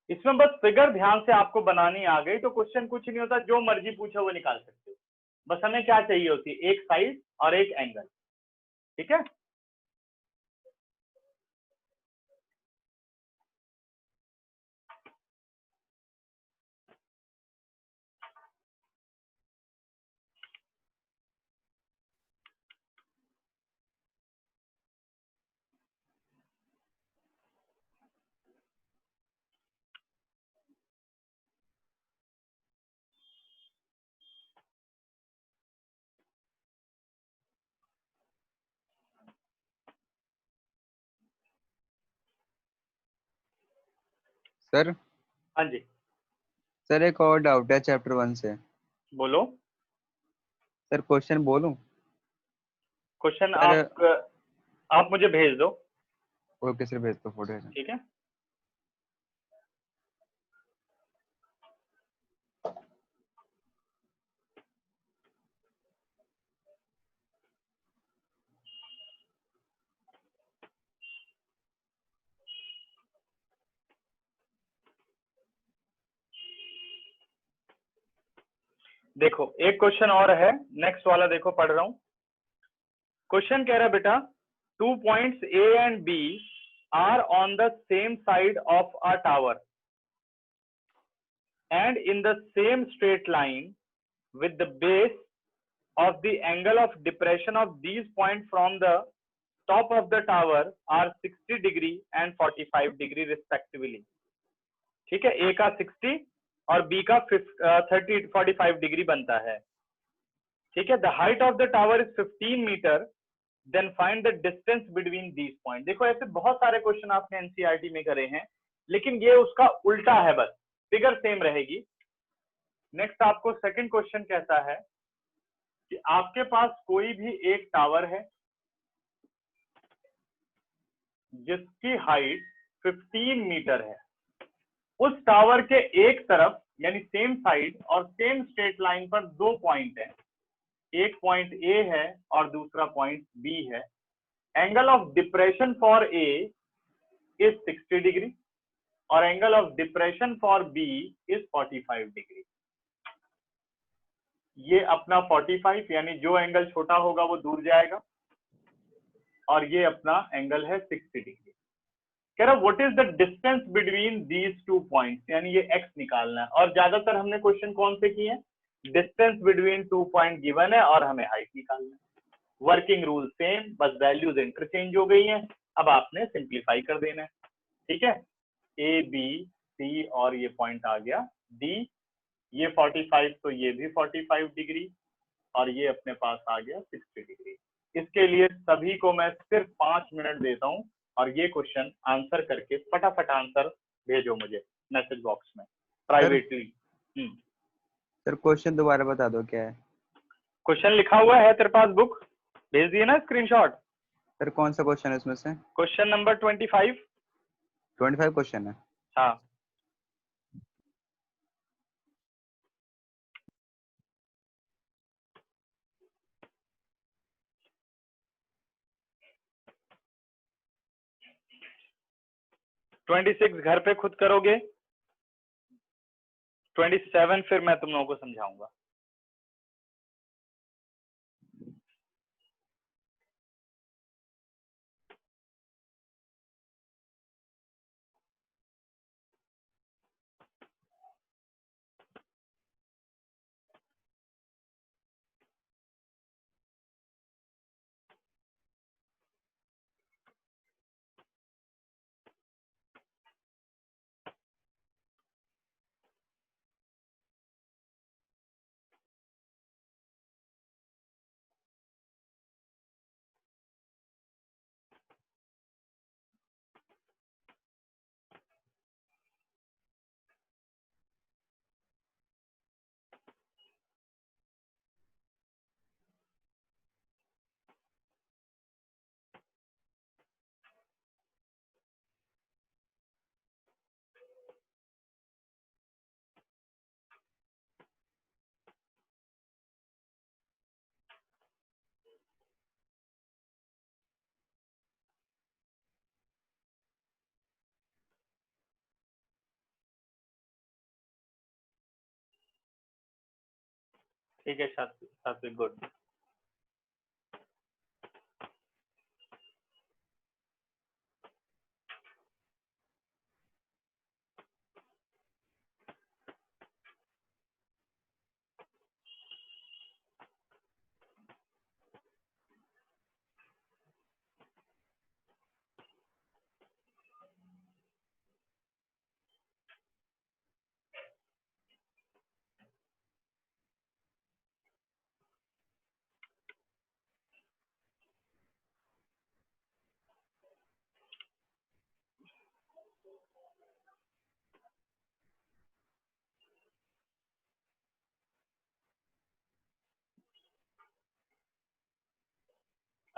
इसमें बस फिगर ध्यान से आपको बनानी आ गई तो क्वेश्चन कुछ नहीं होता, जो मर्जी पूछो वो निकाल सकते हो। बस हमें क्या चाहिए होती है, एक साइड और एक एंगल। ठीक है, सर हाँ जी सर एक और डाउट है चैप्टर 1 से। बोलो। सर क्वेश्चन बोलूं? क्वेश्चन सर आप मुझे भेज दो। ओके सर, भेज दो फोटो। ठीक है, देखो एक क्वेश्चन और है, नेक्स्ट वाला देखो, पढ़ रहा हूं। क्वेश्चन कह रहा है बेटा, 2 points A and B are on the same side of a tower and in the same straight line with the base of the angle of depression of these points from the top of the tower are 60 degree and 45 degree respectively। ठीक है, A का 60 और B का 45 degree बनता है। ठीक है, the height of the tower is 15 meter, then find the distance between these points। देखो ऐसे बहुत सारे क्वेश्चन आपने NCERT में करे हैं, लेकिन ये उसका उल्टा है, बस फिगर सेम रहेगी। नेक्स्ट आपको सेकंड क्वेश्चन कहता है कि आपके पास कोई भी एक टावर है जिसकी हाइट 15 मीटर है। उस टावर के एक तरफ यानी सेम साइड और सेम स्ट्रेट लाइन पर 2 पॉइंट है, एक पॉइंट A है और दूसरा पॉइंट B है। Angle of depression for A is 60 degree और angle of depression for B is 45 degree. ये अपना 45 यानी जो एंगल छोटा होगा वो दूर जाएगा, और ये अपना एंगल है 60 डिग्री। कह रहा what is the distance between these 2 points, यानी ये x निकालना है। और ज्यादातर हमने क्वेश्चन कौन से किए हैं, डिस्टेंस बिटवीन 2 पॉइंट गिवन है और हमें हाइट निकालना है। वर्किंग रूल सेम, बस वैल्यूज इंटरचेंज हो गई हैं। अब आपने सिंप्लीफाई कर देना है, ठीक है। ए बी सी और ये पॉइंट आ गया डी, ये 45 तो ये भी 45 डिग्री, और ये अपने पास आ गया 60 डिग्री। इसके लिए सभी को मैं सिर्फ 5 मिनट देता हूँ और ये क्वेश्चन आंसर करके फटाफट आंसर भेजो मुझे मैसेज बॉक्स में प्राइवेटली। सर क्वेश्चन दोबारा बता दो क्या है। क्वेश्चन लिखा हुआ है तेरे पास, बुक भेज दिए ना स्क्रीनशॉट। सर कौन सा क्वेश्चन है इसमें से? Question number 25। 25 क्वेश्चन है। हाँ, ट्वेंटी 26 घर पे खुद करोगे, 27 फिर मैं तुम लोगों को समझाऊंगा। ठीक है शास्त्री, शास्त्री गुड।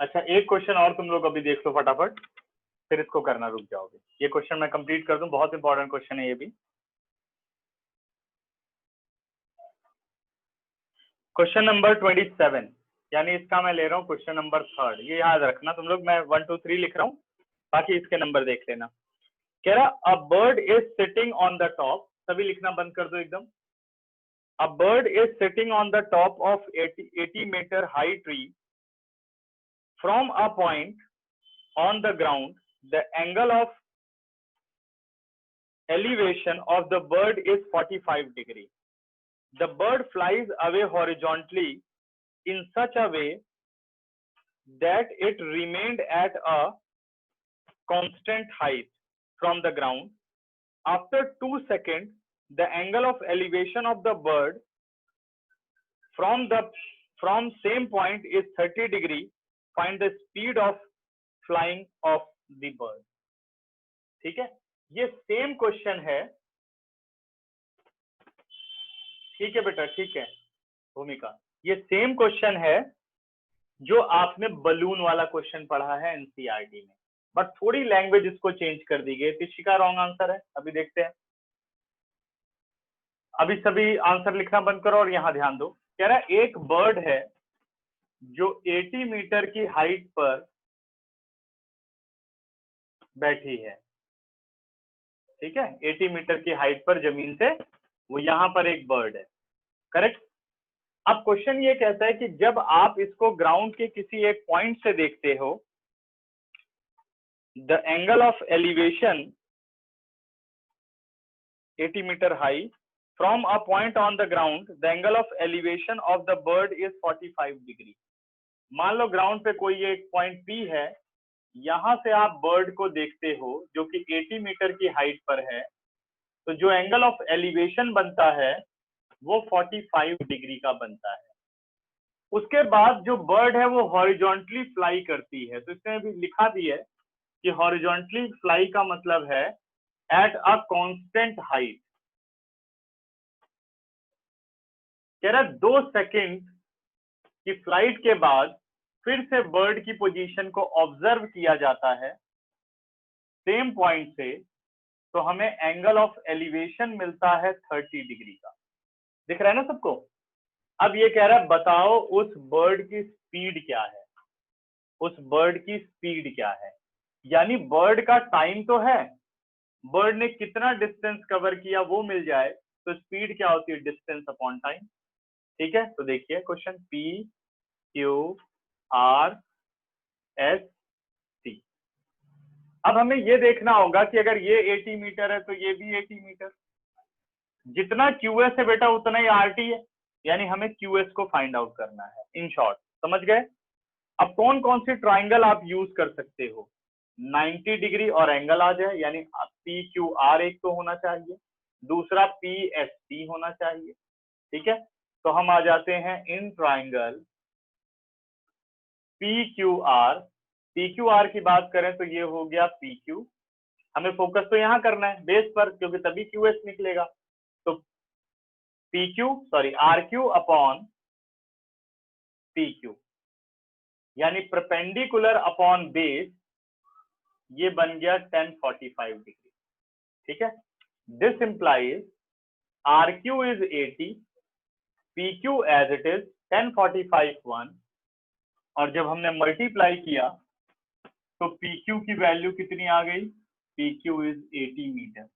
अच्छा, एक क्वेश्चन और तुम लोग अभी देख लो फटाफट, फिर इसको करना रुक जाओगे। ये क्वेश्चन मैं कंप्लीट कर दूं, बहुत इंपॉर्टेंट क्वेश्चन है ये भी। क्वेश्चन नंबर 27, यानी इसका मैं ले रहा हूँ क्वेश्चन नंबर 3। ये याद रखना तुम लोग, मैं 1 2 3 लिख रहा हूँ, बाकी इसके नंबर देख लेना। कह रहा a bird is sitting on the top, सभी लिखना बंद कर दो एकदम। A bird is sitting on the top of 80 metre high tree from a point on the ground. The angle of elevation of the bird is 45 degree. The bird flies away horizontally in such a way that it remained at a constant height from the ground. After 2 seconds, the angle of elevation of the bird from same point is 30 degree. Find the speed of flying of the bird. ठीक है, ये same question है। ठीक है बेटा, ठीक है भूमिका, ये सेम क्वेश्चन है जो आपने बलून वाला क्वेश्चन पढ़ा है एनसीईआरटी में, बट थोड़ी लैंग्वेज इसको चेंज कर दी गई। तिशिका रॉन्ग आंसर है। अभी देखते हैं, अभी सभी आंसर लिखना बंद करो और यहाँ ध्यान दो। कह रहा है एक बर्ड है जो 80 मीटर की हाइट पर बैठी है, ठीक है, 80 मीटर की हाइट पर जमीन से, वो यहाँ पर एक बर्ड है, करेक्ट। अब क्वेश्चन ये कहता है कि जब आप इसको ग्राउंड के किसी एक पॉइंट से देखते हो the angle of elevation 80 meter high from a point on the ground, the angle of elevation of the bird is 45 degree. मान लो ग्राउंड पे कोई एक पॉइंट P है, यहां से आप बर्ड को देखते हो जो कि 80 मीटर की हाइट पर है, तो जो एंगल ऑफ एलिवेशन बनता है वो 45 डिग्री का बनता है। उसके बाद जो बर्ड है वो हॉरिजॉन्टली फ्लाई करती है, तो इसमें भी लिखा भी है कि हॉरिजॉन्टली फ्लाई का मतलब है एट अ कांस्टेंट हाइट। कह रहा 2 सेकंड की फ्लाइट के बाद फिर से बर्ड की पोजीशन को ऑब्जर्व किया जाता है सेम पॉइंट से, तो हमें एंगल ऑफ एलिवेशन मिलता है 30 डिग्री का। दिख रहा है ना सबको? अब ये कह रहा है बताओ उस बर्ड की स्पीड क्या है, उस बर्ड की स्पीड क्या है, यानी बर्ड का टाइम तो है, बर्ड ने कितना डिस्टेंस कवर किया वो मिल जाए, तो स्पीड क्या होती है? Distance upon time. ठीक है, तो देखिए question P Q R S T। अब हमें ये देखना होगा कि अगर ये 80 मीटर है तो ये भी 80 मीटर, जितना QS है बेटा उतना ही RT है, यानी हमें QS को फाइंड आउट करना है। इन शॉर्ट समझ गए? अब कौन कौन सी ट्राइंगल आप यूज कर सकते हो? 90 डिग्री और एंगल आ जाए, यानी PQR एक तो होना चाहिए, दूसरा PST होना चाहिए। ठीक है, तो हम आ जाते हैं इन ट्राइंगल PQR। PQR की बात करें तो ये हो गया PQ, हमें फोकस तो यहाँ करना है बेस पर, क्योंकि तभी QS निकलेगा। तो RQ अपॉन PQ, यानी परपेंडिकुलर अपॉन बेस, ये बन गया 1045 डिग्री। ठीक है, this implies RQ is 80, PQ as it is 1045 1, और जब हमने मल्टीप्लाई किया तो PQ की वैल्यू कितनी आ गई? PQ is 80 metre.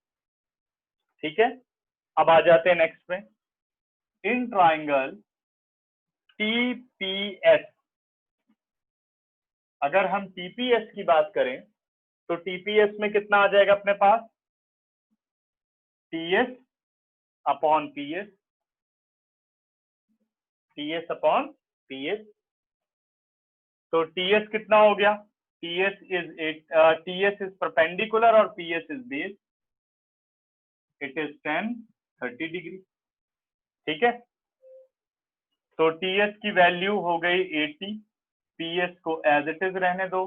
ठीक है, अब आ जाते हैं नेक्स्ट में, इन ट्राइंगल TPS। अगर हम TPS की बात करें तो TPS में कितना आ जाएगा अपने पास? TS upon PS, TS upon PS। तो TS कितना हो गया? TS इज परपेंडिकुलर और PS is base, it is 1030 degree. ठीक है, तो TS की वैल्यू हो गई 80, PS को एज इट इज रहने दो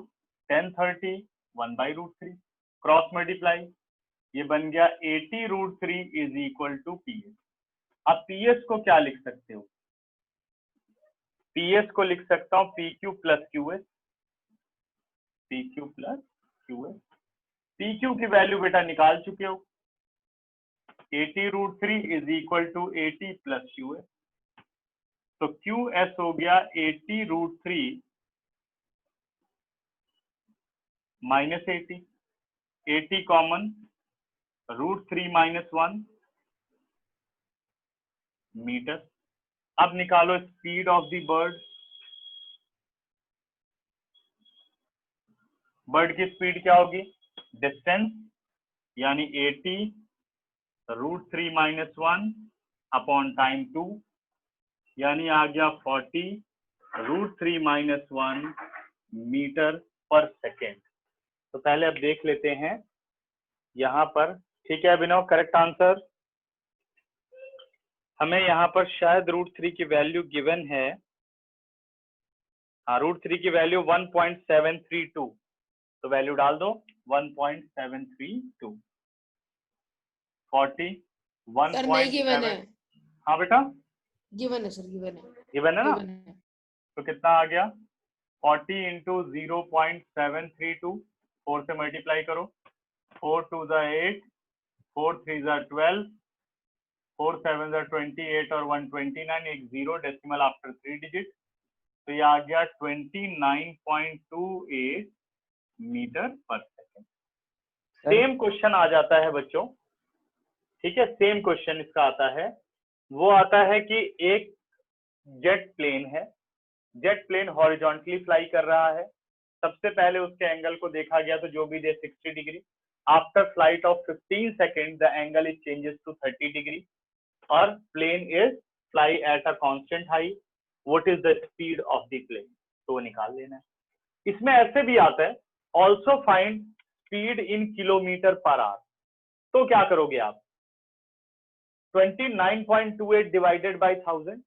1030 1/√3, क्रॉस मल्टीप्लाई, ये बन गया 80√3 इज इक्वल टू PS। अब PS को क्या लिख सकते हो? PS को लिख सकता हूं PQ plus QS, PQ plus QS। PQ की वैल्यू बेटा निकाल चुके हो, 80√3 is equal to 80 plus QS, तो QS हो गया 80√3 माइनस 80, 80 कॉमन, √3 माइनस 1 मीटर। अब निकालो speed of the bird. Bird की स्पीड क्या होगी? डिस्टेंस यानी 80 √3 माइनस 1 अपॉन टाइम 2, यानी आ गया 40 √3 माइनस 1 मीटर पर सेकेंड। तो पहले अब देख लेते हैं यहाँ पर। ठीक है अभिनव, करेक्ट आंसर। हमें यहाँ पर शायद √3 की वैल्यू गिवन है, हाँ √3 की वैल्यू 1.732, तो वैल्यू डाल दो 1.732, 40 सर नहीं गिवन है। 1.7। हाँ बेटा गिवन है सर, गिवन है। गिवन है ना? गिवन है। तो कितना आ गया? 40 इंटू 0.732, 4 से मल्टीप्लाई करो, 4 2 8, 4 3 12, 4 7 28 और 129, एक 0 डेसिमल आफ्टर 3 डिजिट, तो ये आ गया 29.28 मीटर पर सेकेंड। सेम क्वेश्चन आ जाता है बच्चों, ठीक है, सेम क्वेश्चन इसका आता है। वो आता है कि एक जेट प्लेन है, जेट प्लेन हॉरिजॉन्टली फ्लाई कर रहा है, सबसे पहले उसके एंगल को देखा गया तो जो भी दे 60 degree. After flight of 15 second the angle is changes to 30 degree और plane is fly at a constant height. What is the speed of the plane, तो वो निकाल लेना है। इसमें ऐसे भी आता है also find speed in kilometre per hour. तो क्या करोगे आप, 29.28 डिवाइडेड बाई 1000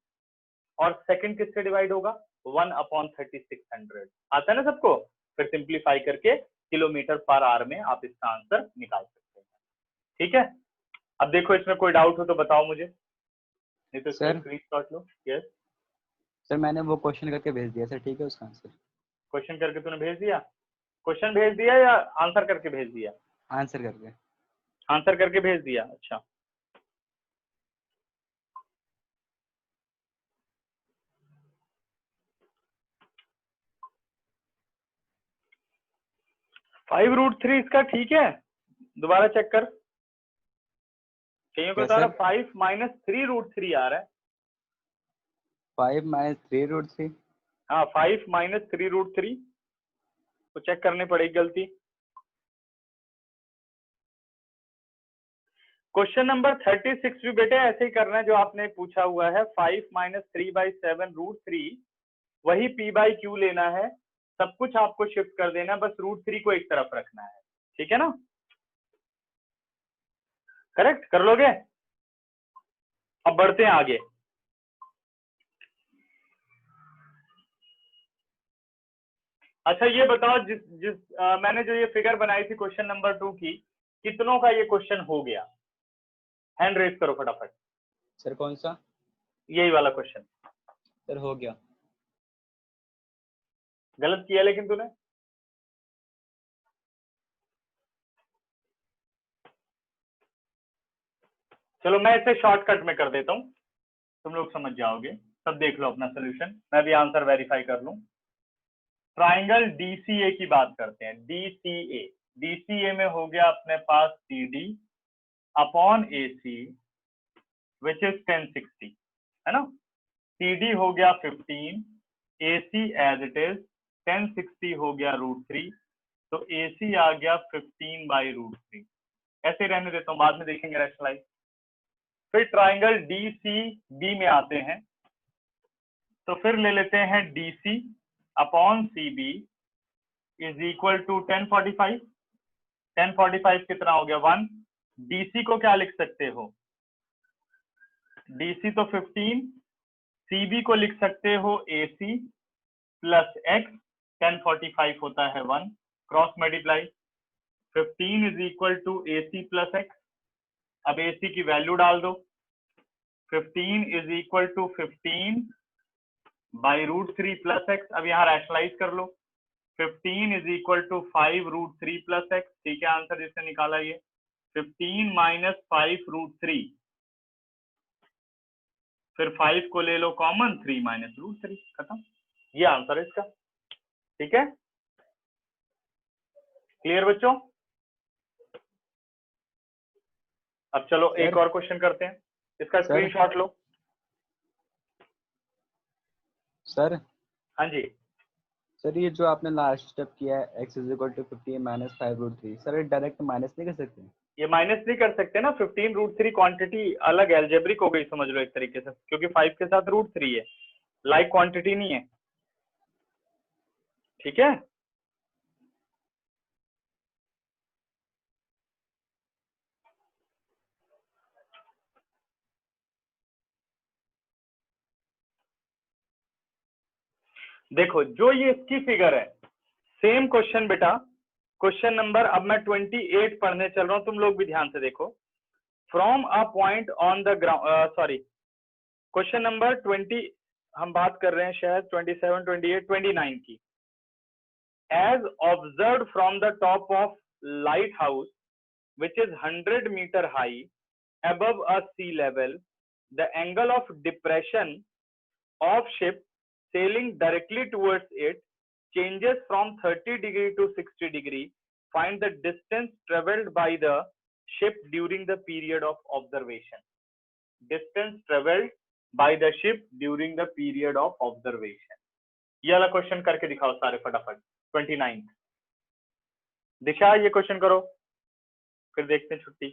और सेकंड किससे डिवाइड होगा, 1/3600 आता है ना सबको। फिर सिंप्लीफाई करके किलोमीटर पर आवर में आप इसका आंसर निकाल सकते हैं। ठीक है, अब देखो इसमें कोई डाउट हो तो बताओ मुझे, नहीं तो सर स्क्रीनशॉट लो। यस सर, मैंने वो क्वेश्चन करके भेज दिया सर, ठीक है उसका आंसर? क्वेश्चन करके तूने भेज दिया, क्वेश्चन भेज दिया या आंसर करके भेज दिया? आंसर करके। आंसर करके भेज दिया, अच्छा। (5√3) इसका ठीक है, दोबारा चेक कर। कहीं को तारा 5 - 3√3 आ रहा है। 5 - 3√3। हाँ 5 - 3√3 तो चेक करनी पड़ेगी गलती। क्वेश्चन नंबर 36 भी बेटे ऐसे ही करना है जो आपने पूछा हुआ है। 5 - 3/7√3 वही p/q लेना है, सब कुछ आपको शिफ्ट कर देना है, बस √3 को एक तरफ रखना है। ठीक है ना, करेक्ट कर लोगे? अब बढ़ते हैं आगे। अच्छा ये बताओ, मैंने जो ये फिगर बनाई थी क्वेश्चन नंबर 2 की, कितनों का ये क्वेश्चन हो गया? हैंड रेज करो फटाफट। सर कौन सा? यही वाला क्वेश्चन। सर हो गया। गलत किया लेकिन तूने। चलो मैं इसे शॉर्टकट में कर देता हूं, तुम लोग समझ जाओगे। तब देख लो अपना सोल्यूशन, मैं भी आंसर वेरीफाई कर लूं। ट्राइंगल DCA की बात करते हैं। DCA में हो गया अपने पास CD upon AC which is 1060, है ना। CD हो गया 15, AC एज इट इज 1060 हो गया √3, तो AC आ गया 15/√3। ऐसे रहने देता हूं, बाद में देखेंगे रैशनलाइज। फिर ट्राइंगल DCB में आते हैं, तो फिर ले लेते हैं DC upon CB is equal to 1045। 1045 कितना हो गया, 1। DC को क्या लिख सकते हो, DC तो 15, CB को लिख सकते हो AC प्लस X, 1045 होता है 1, cross multiply 15 is equal to AC plus X। अब AC की वैल्यू डाल दो, 15 is equal to 15/√3 plus X। अब यहाँ रैशनलाइज कर लो, 15 is equal to 5√3 plus X। ठीक है, आंसर जिसने निकाला ये 15 - 5√3, फिर 5 को ले लो कॉमन, 3 - √3, खत्म। ये आंसर है इसका। ठीक है, क्लियर बच्चों? अब चलो एक और क्वेश्चन करते हैं, इसका स्क्रीनशॉट लो। सर हाँ जी सर, ये जो आपने लास्ट स्टेप किया है x = 15 - 5√3, सर डायरेक्ट माइनस नहीं कर सकते? ये माइनस नहीं कर सकते ना, 15√3 क्वांटिटी अलग एल्जेब्रिक हो गई समझ लो एक तरीके से, क्योंकि 5 के साथ √3 है, लाइक क्वांटिटी नहीं है। ठीक है, देखो जो ये इसकी फिगर है, सेम क्वेश्चन बेटा, क्वेश्चन नंबर, अब मैं 28 पढ़ने चल रहा हूं, तुम लोग भी ध्यान से देखो। From a point on the ground, sorry question number 20 हम बात कर रहे हैं शायद 27, 28, 29 की। As observe from the top of lighthouse which is 100 metre high above a sea level, the angle of depression of ship sailing directly towards it changes from 30 degree to 60 degree. Find the distance traveled by the ship during the period of observation. Distance traveled by the ship during the period of observation. ये वाला question करके दिखाओ सारे फटाफट। 29th। दिशा ये question करो, फिर देखते हैं छुट्टी।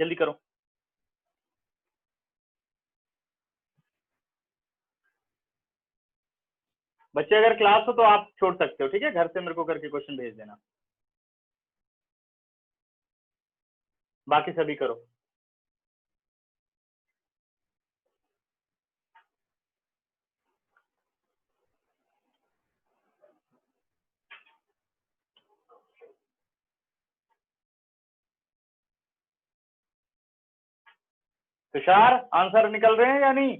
जल्दी करो। बच्चे अगर क्लास हो तो आप छोड़ सकते हो, ठीक है, घर से मेरे को करके क्वेश्चन भेज देना। बाकी सभी करो। तुषार आंसर निकल रहे हैं या नहीं?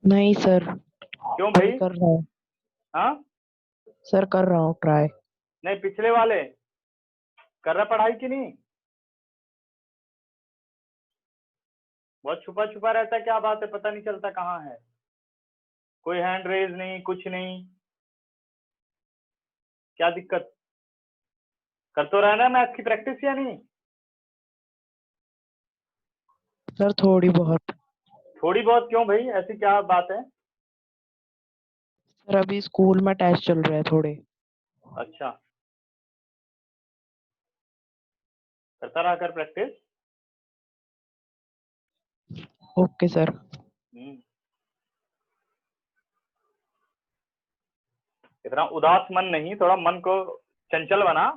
नहीं सर, क्यों ट्राई भाई? कर रहा हूँ हाँ, सर, कर रहा हूँ ट्राई। नहीं पिछले वाले कर रहा पढ़ाई की नहीं? बहुत छुपा छुपा रहता है, क्या बात है, पता नहीं चलता कहाँ है। कोई हैंड रेज नहीं, कुछ नहीं, क्या दिक्कत? कर तो रहा है ना मैथ की प्रैक्टिस या नहीं? सर थोड़ी बहुत। थोड़ी बहुत क्यों भाई, ऐसी क्या बात है? सर अभी स्कूल में टेस्ट चल रहे हैं थोड़े। अच्छा, करता रहा कर प्रैक्टिस। Okay sir. इतना उदास मन नहीं, थोड़ा मन को चंचल बना।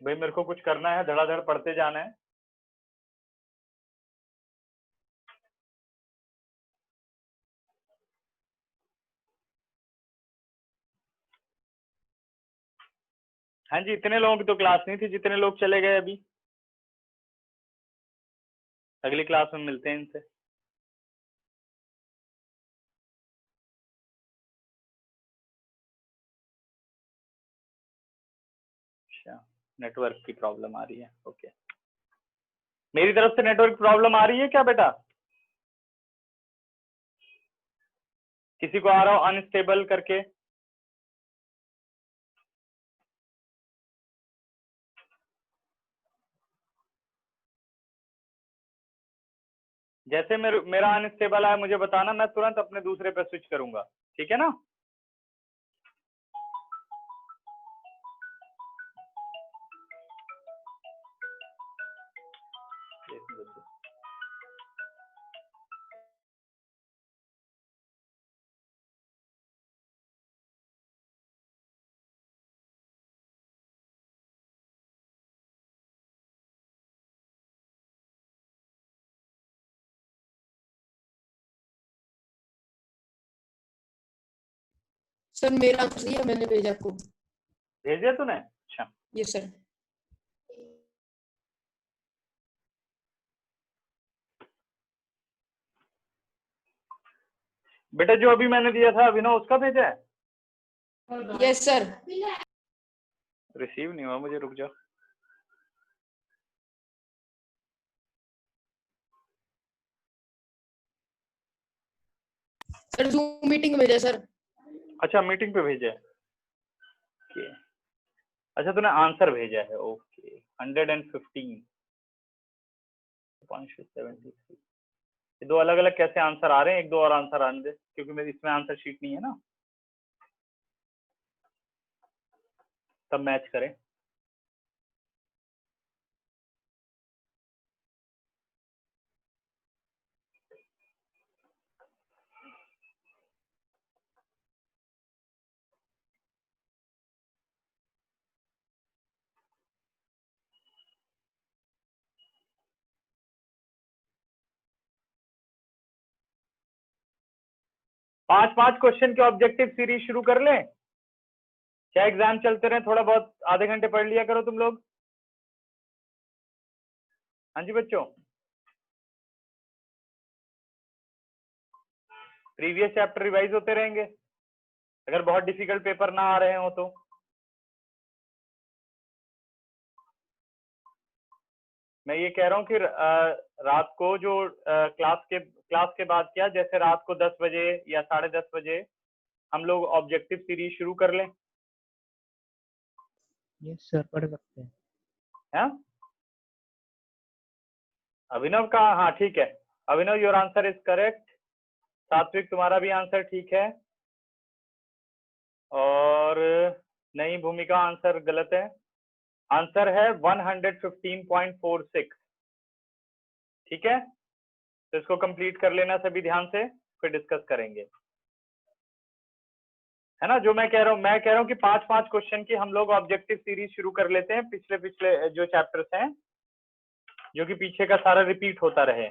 भाई मेरे को कुछ करना है, धड़ाधड़ पढ़ते जाना है। हाँ जी, इतने लोगों की तो क्लास नहीं थी जितने लोग चले गए अभी। अगली क्लास में मिलते हैं इनसे। अच्छा, नेटवर्क की प्रॉब्लम आ रही है, ओके। मेरी तरफ से नेटवर्क प्रॉब्लम आ रही है क्या बेटा? किसी को आ रहा हो अनस्टेबल करके? जैसे मेरा अनस्टेबल है मुझे बताना, मैं तुरंत अपने दूसरे पे स्विच करूंगा, ठीक है ना? सर मेरा आंसर दिया मैंने, भेजा आपको। भेज दिया तूने? अच्छा, यस सर। बेटा जो अभी मैंने दिया था अभिनव, उसका भेजा है? Yes sir. रिसीव नहीं हुआ मुझे, रुक जाओ। सर जूम मीटिंग भेजा सर। अच्छा, मीटिंग पे भेजा है, ओके। अच्छा तूने आंसर भेजा है, ओके। 115 73। ये दो अलग अलग कैसे आंसर आ रहे हैं? एक दो और आंसर आने दे, क्योंकि मेरी इसमें आंसर शीट नहीं है ना, तब मैच करें। पांच पांच क्वेश्चन के ऑब्जेक्टिव सीरीज शुरू कर लें क्या? एग्जाम चलते रहे, थोड़ा बहुत आधे घंटे पढ़ लिया करो तुम लोग। हाँ जी बच्चों, प्रीवियस चैप्टर रिवाइज होते रहेंगे अगर बहुत डिफिकल्ट पेपर ना आ रहे हो तो। मैं ये कह रहा हूँ कि रात को जो क्लास के बाद क्या, जैसे रात को 10 बजे या 10:30 बजे हम लोग ऑब्जेक्टिव सीरीज शुरू कर लें। यस सर, पढ़ सकते हैं। हाँ अभिनव का, हाँ ठीक है, अभिनव योर आंसर इज करेक्ट। सात्विक तुम्हारा भी आंसर ठीक है, और नहीं भूमिका आंसर गलत है। आंसर है 115.46। ठीक है, तो इसको कंप्लीट कर लेना सभी ध्यान से, फिर डिस्कस करेंगे, है ना। जो मैं कह रहा हूँ कि 5-5 क्वेश्चन की हम लोग ऑब्जेक्टिव सीरीज शुरू कर लेते हैं, पिछले जो चैप्टर्स हैं, जो कि पीछे का सारा रिपीट होता रहे।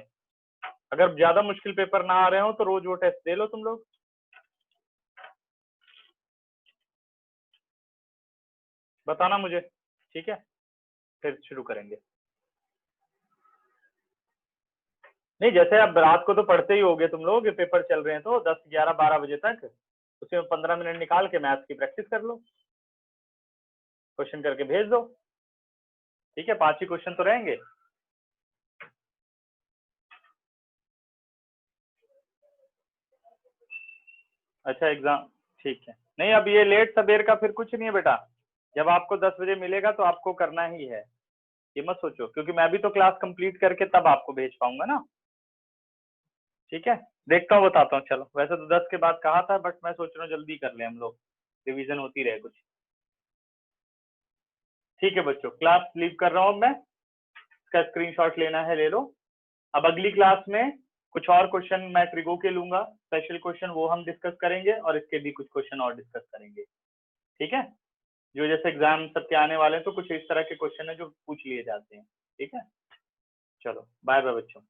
अगर ज्यादा मुश्किल पेपर ना आ रहे हो तो रोज वो टेस्ट दे लो तुम लोग, बताना मुझे, ठीक है, फिर शुरू करेंगे। नहीं, जैसे अब रात को तो पढ़ते ही होगे तुम लोग, पेपर चल रहे हैं तो 10, 11, 12 बजे तक, उसमें 15 मिनट निकाल के मैथ्स की प्रैक्टिस कर लो, क्वेश्चन करके भेज दो। ठीक है, 5 ही क्वेश्चन तो रहेंगे। अच्छा एग्जाम, ठीक है। नहीं, अब ये लेट सबेर का फिर कुछ नहीं है बेटा, जब आपको 10 बजे मिलेगा तो आपको करना ही है, ये मत सोचो, क्योंकि मैं भी तो क्लास कंप्लीट करके तब आपको भेज पाऊंगा ना। ठीक है, देखता हूँ, बताता हूँ। चलो, वैसे तो 10 के बाद कहा था, बट मैं सोच रहा हूँ जल्दी कर ले हम लोग, रिवीजन होती रहे कुछ। ठीक है बच्चों, क्लास लीव कर रहा हूँ मैं, इसका स्क्रीनशॉट लेना है ले लो। अब अगली क्लास में कुछ और क्वेश्चन मैं ट्रिगो के लूंगा, स्पेशल क्वेश्चन, वो हम डिस्कस करेंगे, और इसके भी कुछ क्वेश्चन और डिस्कस करेंगे। ठीक है, जो जैसे एग्जाम सबके आने वाले हैं तो कुछ इस तरह के क्वेश्चन है जो पूछ लिए जाते हैं। ठीक है, चलो बाय बाय बच्चों।